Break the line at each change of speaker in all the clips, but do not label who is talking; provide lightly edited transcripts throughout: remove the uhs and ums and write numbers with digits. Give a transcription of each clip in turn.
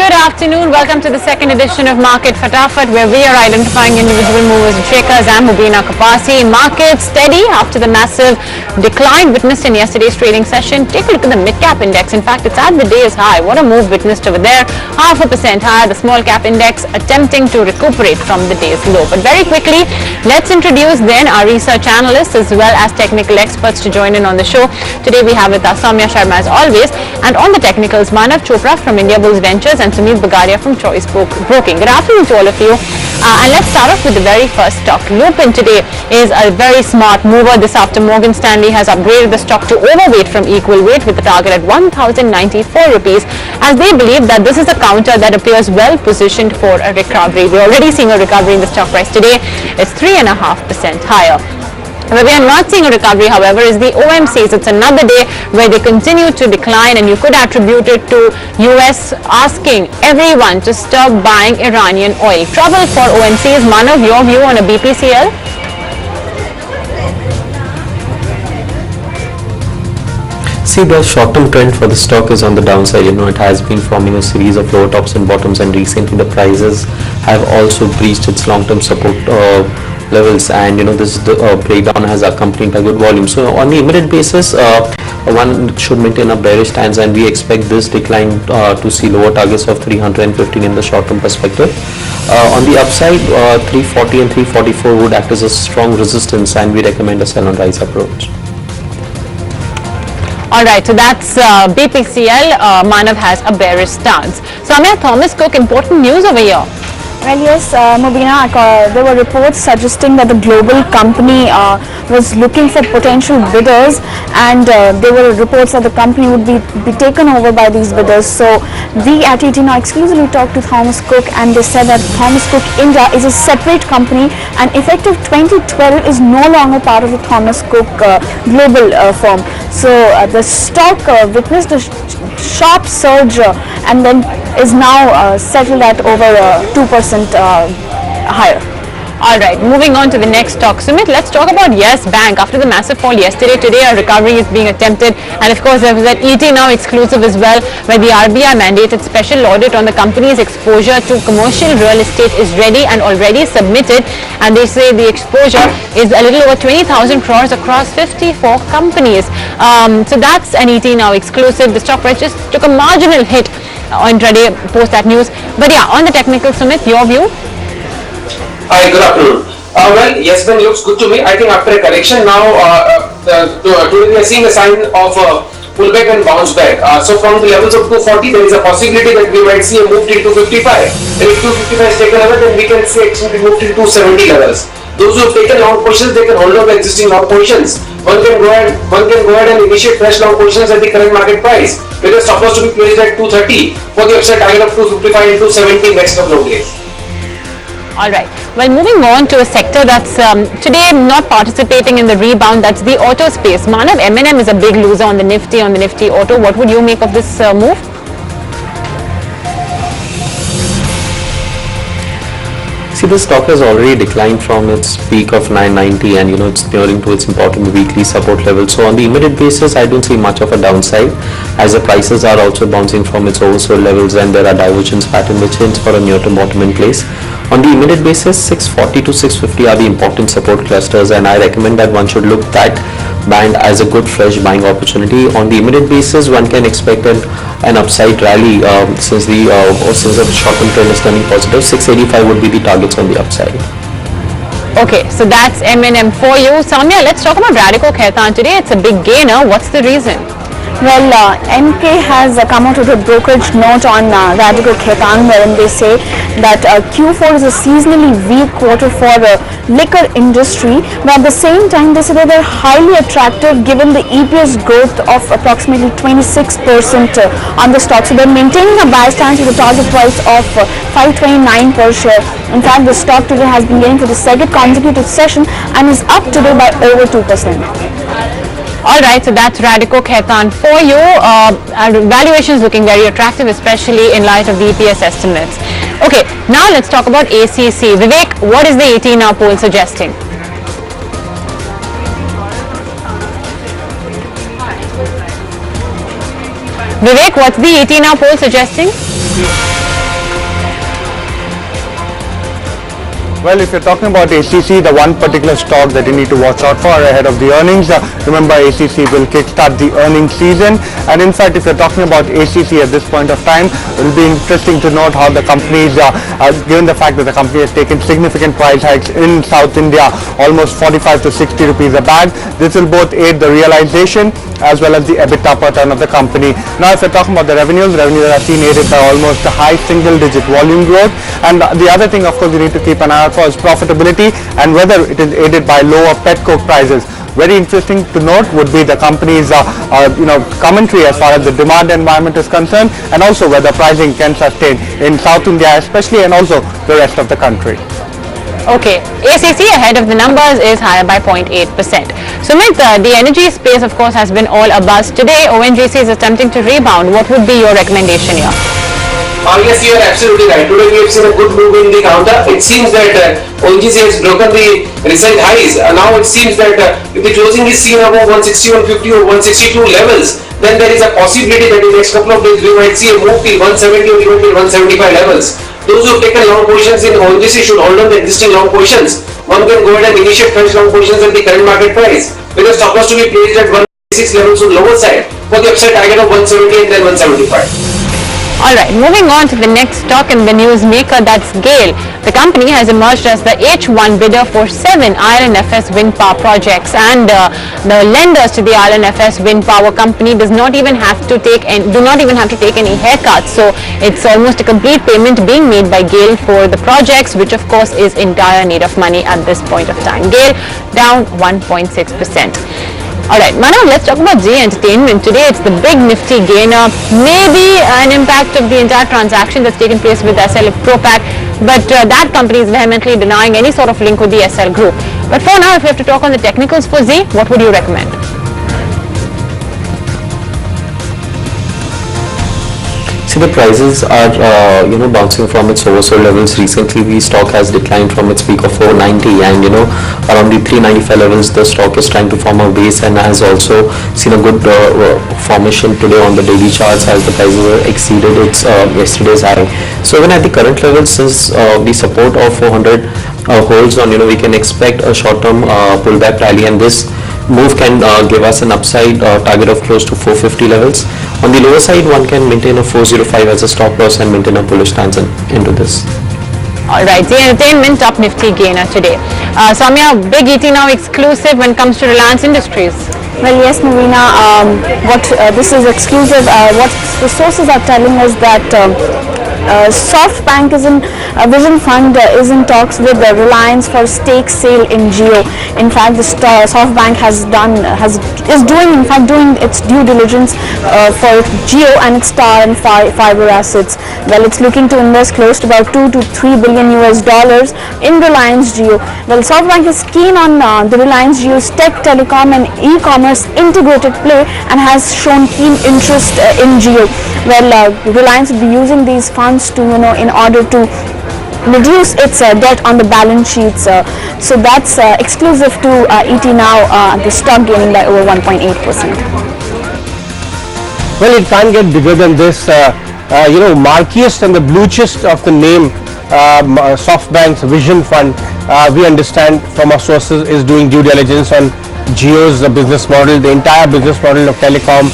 Good afternoon. Welcome to the second edition of Market Fatafat, where we are identifying individual movers and shakers. I'm Mubina Kapasi. Market steady after the massive decline witnessed in yesterday's trading session. Take a look at the mid-cap index. In fact, it's at the day's high. What a move witnessed over there. 0.5% higher. The small-cap index attempting to recuperate from the day's low. But very quickly, let's introduce then our research analysts as well as technical experts to join in on the show. Today we have with us Soumya Sharma as always, and on the technicals, Manav Chopra from India Bulls Ventures and Sumit Bagaria from Choice Broking. Good afternoon to all of you. And let's start off with the very first stock. Lupin today is a very smart mover. This after Morgan Stanley has upgraded the stock to overweight from equal weight with the target at 1,094 rupees, as they believe that this is a counter that appears well positioned for a recovery. We're already seeing a recovery in the stock price today. It's 3.5% higher. Where we are not seeing a recovery, however, is the OMCs. It's another day where they continue to decline, and you could attribute it to US asking everyone to stop buying Iranian oil. Trouble for OMCs. Manav, your view on a BPCL?
See, the short-term trend for the stock is on the downside. It has been forming a series of lower tops and bottoms, and recently the prices have also breached its long-term support levels, and this breakdown has accompanied by good volume. So on the immediate basis, one should maintain a bearish stance, and we expect this decline to see lower targets of 315 in the short-term perspective. On the upside, 340 and 344 would act as a strong resistance, and we recommend a sell on rise approach.
Alright, so that's BPCL. Manav has a bearish stance. Soumya, Thomas Cook, important news over here.
Well, yes, Mubina, there were reports suggesting that the global company was looking for potential bidders, and there were reports that the company would be taken over by these bidders. So we at ET now exclusively talked to Thomas Cook, and they said that Thomas Cook India is a separate company, and effective 2012 is no longer part of the Thomas Cook global firm. So the stock witnessed a sharp surge and then is now settled at over 2% higher.
Alright, moving on to the next stock. Sumit, let's talk about Yes Bank. After the massive fall yesterday, today a recovery is being attempted, and of course there was that ET Now exclusive as well, where the RBI mandated special audit on the company's exposure to commercial real estate is ready and already submitted, and they say the exposure is a little over 20,000 crores across 54 companies. So that's an ET Now exclusive. The stock price just took a marginal hit on intraday post that news. But yeah, on the technical, Sumit, your view?
Hi, good afternoon. Well, Yes Bank looks good to me. I think after a correction now, today we are seeing a sign of pullback and bounce back. So from the levels of 240, there is a possibility that we might see a move till 255. And if 255 is taken over, then we can see it move till 270 levels. Those who have taken long positions, they can hold on to existing long positions. One can go ahead and initiate fresh long positions at the current market price, with the stop loss to be placed at 230 for the upside target of 255 and 270 next couple of days.
Alright, well, moving on to a sector that's today not participating in the rebound, that's the auto space. Manav, M&M is a big loser on the Nifty auto. What would you make of this move?
See, the stock has already declined from its peak of 990, and it's nearing to its important weekly support level. So on the immediate basis, I don't see much of a downside, as the prices are also bouncing from its oversold levels, and there are divergence pattern which hints for a near-term bottom in place. On the immediate basis, 640 to 650 are the important support clusters, and I recommend that one should look that band as a good fresh buying opportunity. On the immediate basis, one can expect an upside rally since the short-term trend is turning positive. 685 would be the targets on the upside.
Okay, so that's M&M for you. Soumya, let's talk about Radico Khaitan. Today it's a big gainer. What's the reason?
Well, MK has come out with a brokerage note on Radico Khaitan, wherein they say that Q4 is a seasonally weak quarter for the liquor industry, but at the same time they say that they're highly attractive given the EPS growth of approximately 26% on the stock. So they're maintaining a buy stance with a target price of 529 per share. In fact, the stock today has been gaining for the second consecutive session and is up today by over 2%.
Alright, so that's Radico Khaitan for you. Valuation is looking very attractive, especially in light of the EPS estimates. Okay, now let's talk about ACC. Vivek, what is the 18 Now poll suggesting? Vivek, what's the 18 Now poll suggesting?
Well, if you're talking about ACC, the one particular stock that you need to watch out for ahead of the earnings, remember ACC will kickstart the earnings season, and in fact if you're talking about ACC at this point of time, it will be interesting to note how the companies, given the fact that the company has taken significant price hikes in South India, almost 45 to 60 rupees a bag, this will both aid the realization as well as the EBITDA per ton of the company. Now if you're talking about the revenues are seen aided by almost a high single digit volume growth, and the other thing of course you need to keep an eye out for is profitability and whether it is aided by lower pet coke prices. Very interesting to note would be the company's commentary as far as the demand environment is concerned, and also whether pricing can sustain in South India especially and also the rest of the country.
Okay, ACC ahead of the numbers is higher by 0.8%. Sumit, the energy space of course has been all abuzz today. ONGC is attempting to rebound. What would be your recommendation here?
Yes, you are absolutely right. Today we have seen a good move in the counter. It seems that ONGC has broken the recent highs. Now it seems that if the closing is seen above 160, 150 or 162 levels, then there is a possibility that in the next couple of days we might see a move till 170 or even till 175 levels. Those who have taken long positions in ONGC should hold on the existing long positions. One can go ahead and initiate fresh long positions at the current market price, with the stop loss to be placed at 166 levels on the lower side for the upside target of 170 and then 175.
Alright, moving on to the next stock in the news maker, that's GAIL. The company has emerged as the H1 bidder for 7 INFS wind power projects, and the lenders to the INFS wind power company do not even have to take any haircuts. So it's almost a complete payment being made by GAIL for the projects, which of course is in dire need of money at this point of time. GAIL down 1.6%. Alright, Manav, let's talk about ZEEL Entertainment. Today it's the big nifty gainer, maybe an impact of the entire transaction that's taken place with SL Propack, but that company is vehemently denying any sort of link with the SL group. But for now, if we have to talk on the technicals for ZEEL, what would you recommend?
The prices are bouncing from its oversold levels. Recently the stock has declined from its peak of 490, and around the 395 levels the stock is trying to form a base, and has also seen a good formation today on the daily charts as the prices were exceeded its yesterday's high. So even at the current levels, since the support of 400 holds on, we can expect a short-term pullback rally, and this move can give us an upside target of close to 450 levels. On the lower side, one can maintain a 405 as a stop loss and maintain a bullish stance into this.
Alright, ZEEL Entertainment top nifty gainer today. Soumya, big ET now exclusive when it comes to Reliance Industries.
Well, yes, Navina, this is exclusive. What the sources are telling us that SoftBank Vision Fund is in talks with Reliance for stake sale in Jio. In fact, the SoftBank is doing its due diligence for Jio and its star and fiber assets. Well, it's looking to invest close to about $2 to $3 billion in Reliance Jio. Well, SoftBank is keen on the Reliance Jio's tech, telecom and e-commerce integrated play and has shown keen interest in Jio. Well, Reliance will be using these funds to, in order to reduce its debt on the balance sheets. So that's exclusive to ET now, the stock gaining by over 1.8%.
Well, it can't get bigger than this. Markiest and the bluechest of the name, SoftBank's Vision Fund, we understand from our sources, is doing due diligence on Jio's business model, the entire business model of telecom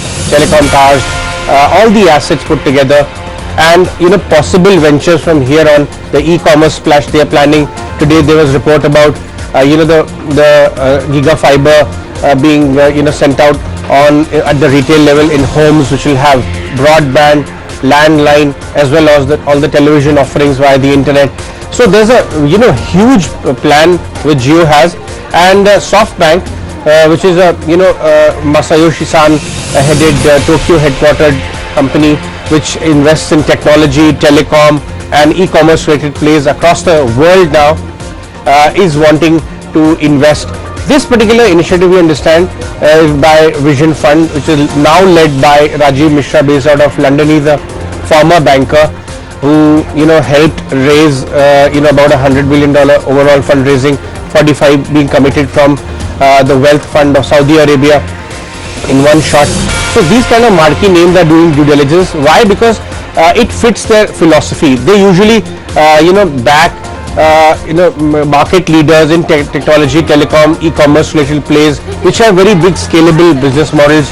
towers, all the assets put together, and possible ventures from here on. The e-commerce splash they are planning. Today there was report about the giga fiber being sent out on at the retail level in homes, which will have broadband, landline, as well as all the television offerings via the internet. So there's a huge plan which Jio has, and SoftBank, which is a Masayoshi-san headed Tokyo headquartered company, which invests in technology, telecom and e-commerce related plays across the world now, is wanting to invest. This particular initiative, we understand, is by Vision Fund, which is now led by Rajiv Mishra, based out of London. He's a former banker who helped raise about $100 billion overall fundraising, 45 being committed from the wealth fund of Saudi Arabia in one shot. So these kind of marquee names are doing due diligence. Why? Because it fits their philosophy. They usually back market leaders in technology, telecom, e-commerce related plays, which have very big scalable business models,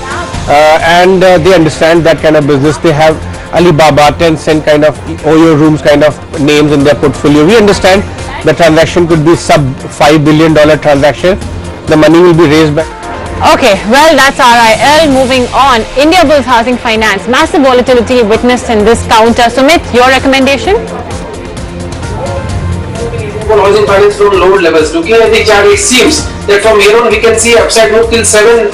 and they understand that kind of business. They have Alibaba, Tencent kind of Oyo Rooms kind of names in their portfolio. We understand the transaction could be sub $5 billion transaction. The money will be raised by.
Okay, well, that's RIL. Moving on, India Bulls Housing Finance, massive volatility witnessed in this counter. Sumit, your recommendation?
Housing finance from lower levels. Looking at the chart, it seems that from here on we can see upside move till 790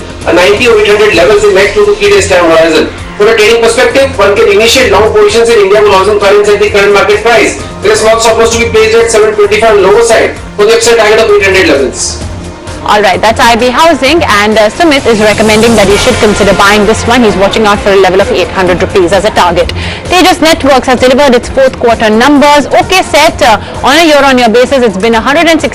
or 800 levels in next 2 to 3 days time horizon. From a trading perspective, one can initiate long positions in India Housing Finance at the current market price. There is small stop loss to be placed at 725 lower side for the upside target of 800 levels.
Alright, that's IB Housing, and Sumit is recommending that you should consider buying this one. He's watching out for a level of 800 rupees as a target. Tejas Networks has delivered its fourth quarter numbers. Okay, set on a year-on-year basis, it's been a 168%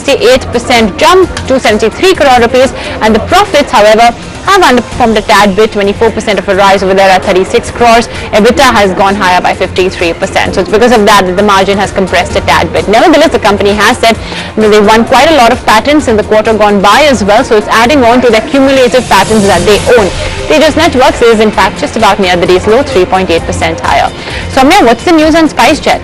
jump to 73 crore rupees, and the profits, however, have underperformed a tad bit, 24% of a rise over there at 36 crores. EBITDA has gone higher by 53%. So it's because of that the margin has compressed a tad bit. Nevertheless, the company has said they won quite a lot of patents in the quarter gone by as well. So it's adding on to the cumulative patents that they own. Tejas Networks is in fact just about near the day's low, 3.8% higher. So Amir, what's the news on SpiceJet?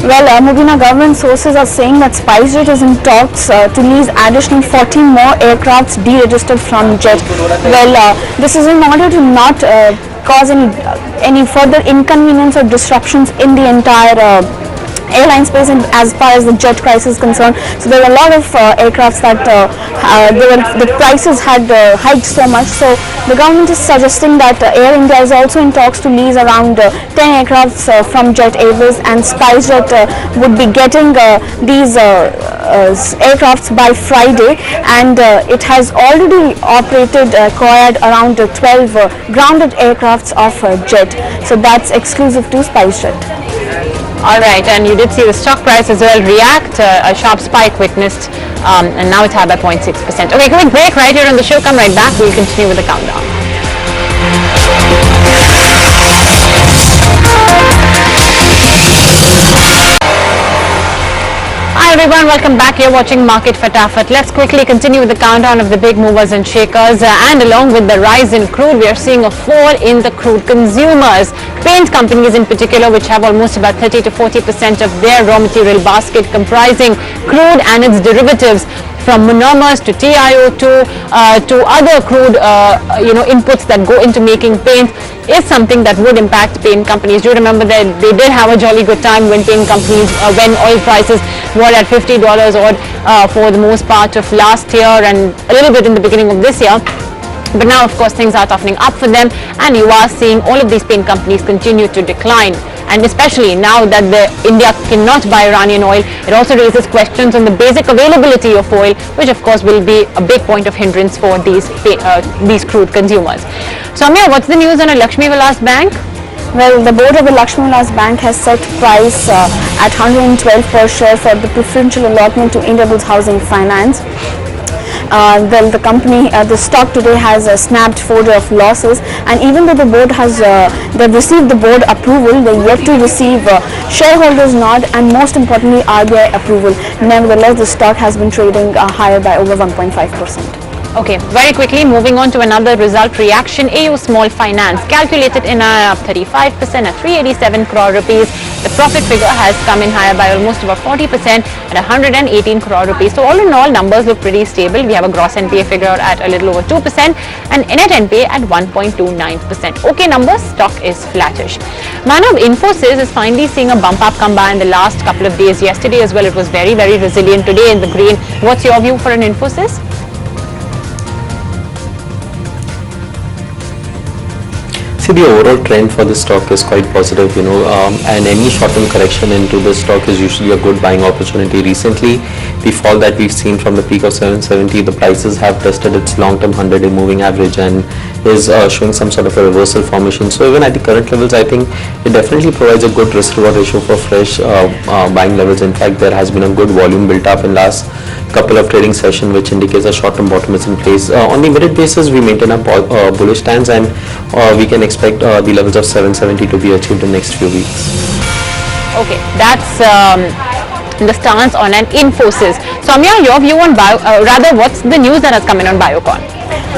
Well, Mubina, government sources are saying that SpiceJet is in talks to lease additional 40 more aircrafts deregistered from Jet. Well, this is in order to not cause any further inconvenience or disruptions in the entire airline space and as far as the jet crisis is concerned. So there were a lot of aircrafts that the prices had hiked so much. So the government is suggesting that Air India is also in talks to lease around 10 aircrafts from Jet Airways, and SpiceJet would be getting these aircrafts by Friday, and it has already operated acquired around 12 grounded aircrafts of Jet. So that's exclusive to SpiceJet.
Alright, and you did see the stock price as well react, a sharp spike witnessed, and now it's high by 0.6%. Okay, quick break right here on the show. Come right back. We'll continue with the countdown. Hi everyone, welcome back. You're watching Market Fatafat. Let's quickly continue with the countdown of the big movers and shakers. And along with the rise in crude, we are seeing a fall in the crude consumers. Paint companies in particular, which have almost about 30 to 40% of their raw material basket comprising crude and its derivatives, from monomers to TiO2 to other crude inputs that go into making paint, is something that would impact paint companies. Do you remember that they did have a jolly good time when paint companies, when oil prices were at $50 odd for the most part of last year and a little bit in the beginning of this year. But now, of course, things are toughening up for them, and you are seeing all of these paint companies continue to decline. And especially now that India cannot buy Iranian oil, it also raises questions on the basic availability of oil, which of course will be a big point of hindrance for these crude consumers. So Amir, what's the news on a Lakshmi Vilas Bank?
Well, the board of the Lakshmi Vilas Bank has set price at 112 per share for the preferential allotment to India Bulls Housing Finance. The company, the stock today has snapped 4 days of losses, and even though the board has they've received the board approval, they're yet to receive shareholders nod and most importantly RBI approval. Nevertheless, the stock has been trading higher by over 1.5%.
Okay, very quickly moving on to another result reaction. AU Small Finance calculated in up 35% at 387 crore rupees. The profit figure has come in higher by almost about 40% at 118 crore rupees. So all in all, numbers look pretty stable. We have a gross NPA figure at a little over 2% and net NPA at 1.29%. Okay numbers, stock is flattish. Manav, INFOSYS is finally seeing a bump up come by in the last couple of days. Yesterday as well, it was very, very resilient. Today in the green. What's your view for an INFOSYS?
See, the overall trend for the stock is quite positive, and any short-term correction into the stock is usually a good buying opportunity. Recently, the fall that we've seen from the peak of 770, the prices have tested its long-term 100-day moving average and is showing some sort of a reversal formation. So even at the current levels, I think it definitely provides a good risk-reward ratio for fresh buying levels. In fact, there has been a good volume built up in last couple of trading sessions, which indicates a short-term bottom is in place. On the immediate basis, we maintain a bullish stance, and we can expect the levels of 770 to be achieved in the next few weeks.
Okay, that's the stance on an INFOSYS. Soumya, your view on what's the news that has come in on Biocon?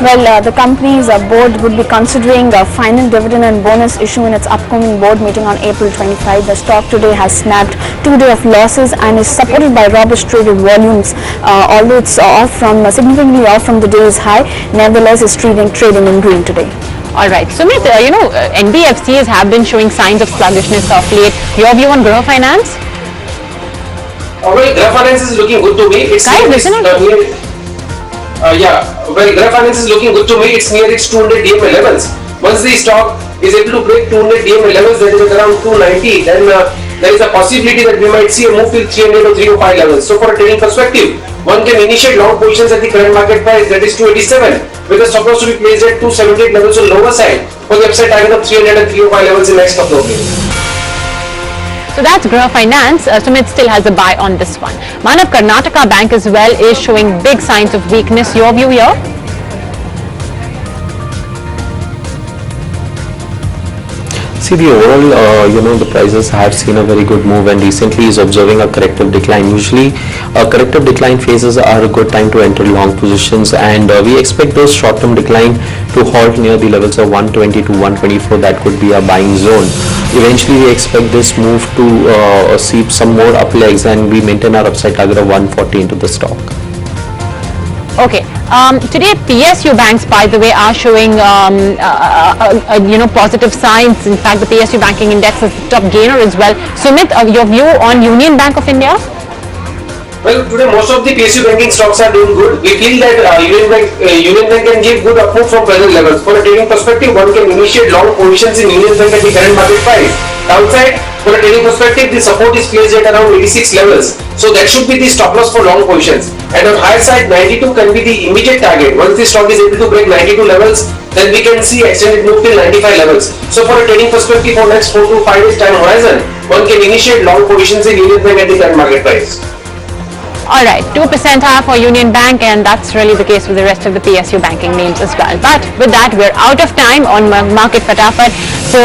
Well, the company's board would be considering a final dividend and bonus issue in its upcoming board meeting on April 25. The stock today has snapped 2 days of losses and is supported by robust traded volumes. Although it's significantly off from the day's high, nevertheless is trading in green today.
All right, Sumit, NBFCs have been showing signs of sluggishness of late. Your view on Graha Finance?
Well, Graha Finance is looking good to me. It's
Guys, listen
Graha Finance is looking good to me. It's near its 200 DMA levels. Once the stock is able to break 200 DMA levels, that is at around 290, then there is a possibility that we might see a move till 300 or 305 levels. So for a trading perspective, one can initiate long positions at the current market price, that is 287, with the stop loss to be placed at 278 levels on lower side for the upside target of 300 and 305 levels in next couple of days.
So that's Graha Finance. Sumit still has a buy on this one. Manav, KTKBANK as well is showing big signs of weakness. Your view here?
See, the overall, the prices have seen a very good move and recently is observing a corrective decline. Usually, corrective decline phases are a good time to enter long positions, and we expect those short-term decline to halt near the levels of 120 to 124. That could be a buying zone. Eventually, we expect this move to see some more up legs, and we maintain our upside target of 140 into the stock.
Okay. Today, PSU banks, by the way, are showing positive signs. In fact, the PSU banking index is the top gainer as well. Sumit, your view on Union Bank of India?
Well, today most of the PSU banking stocks are doing good. We feel that Union Bank can give good upmove from present levels. For a trading perspective, one can initiate long positions in Union Bank at the current market price. Downside, for a trading perspective, the support is placed at around 86 levels. So that should be the stop loss for long positions. And on higher side, 92 can be the immediate target. Once the stock is able to break 92 levels, then we can see extended move till 95 levels. So for a trading perspective for next 4 to 5 days time horizon, one can initiate long positions in Union Bank at the current market price.
All right, 2% higher for Union Bank, and that's really the case with the rest of the PSU banking names as well. But with that, we're out of time on Market Fatafat. So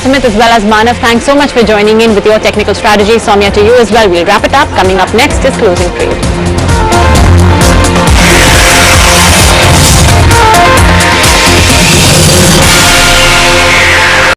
Sumit as well as Manav, thanks so much for joining in with your technical strategy. Soumya, to you as well. We'll wrap it up. Coming up next is Closing Trade.